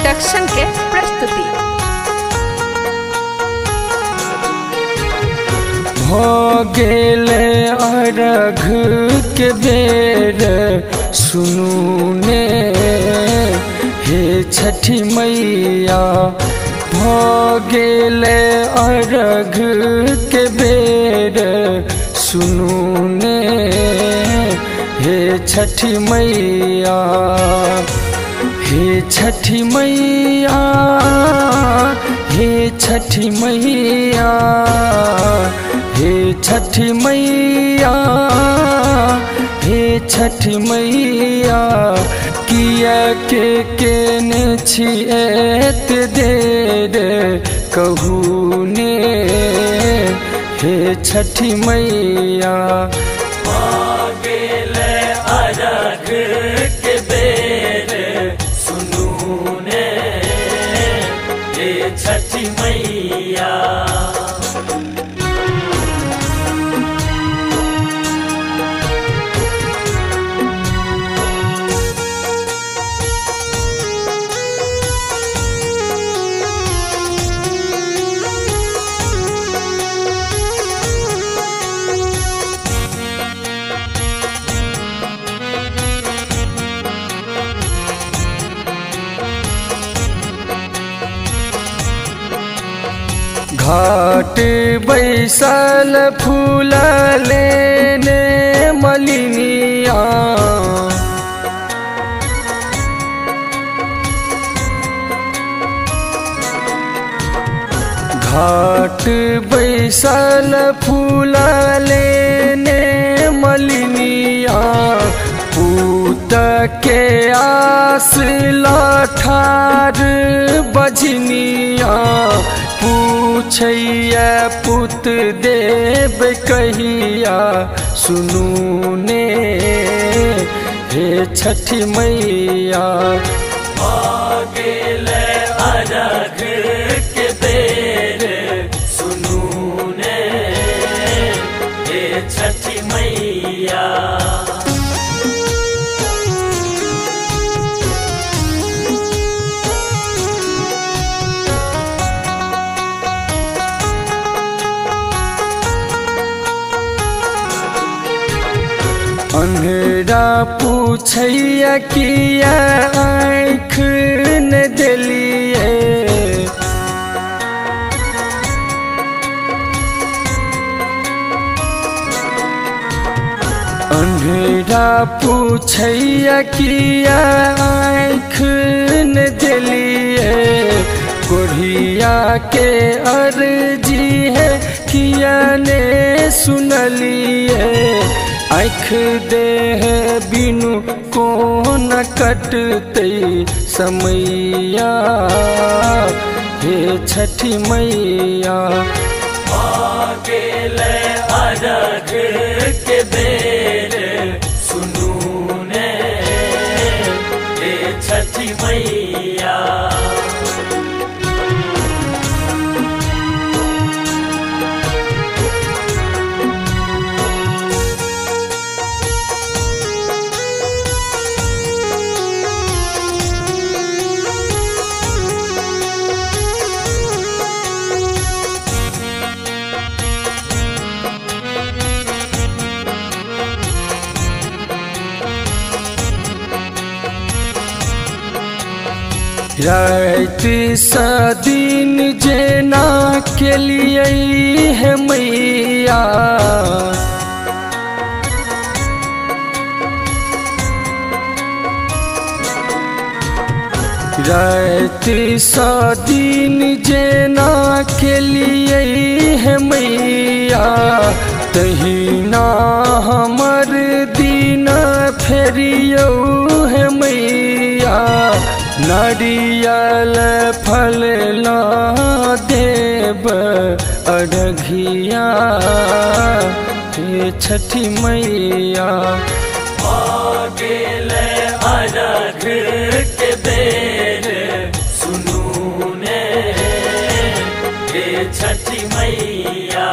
Production के प्रस्तुति। हो गेले अर्घ के बेर सुनू ने हे छठी मैया, हो गेले अर्घ के बेर सुनू ने हे छठी मैया, हे छठी मैया, हे छठी मैया, हे छठी मैया, हे छठी मैया, किया के केने छिएत देर कहू ने हे छठी मैया। अर्घ के बेर सुनू ने हे छठी मैया। घाट बैसल फूल लेने मलिनिया, घाट बैसल फूल लेने मलिनिया, पूत के आस लाठार बजनिया, पूछैया पुत देव कहिया सुनू ने हे छठी मैया। गेले अर्घ के बेर सुनू ने हे छठी मैया। अंधेरा पूछैया किया आँख न दिलिए, अंधेरा पूछैया किया आँख न दिलिए, कोढ़िया के अर्जी है किया ने सुनलिए, आँख देह बिनु को न कटते समैया हे छठी मैया। गेले अर्घ के बेर सुनू ने हे छठी मैया। रात सा दिन जेना के लिए है मैया, रात सा दिन जेना के लिए है मैया, तहिना हमर दिन फेरियो है मैया, नारियल फल ला देव अढ़घिया हे छठी मैया। गेले अर्घ के बेर सुनू ने हे छठी मैया।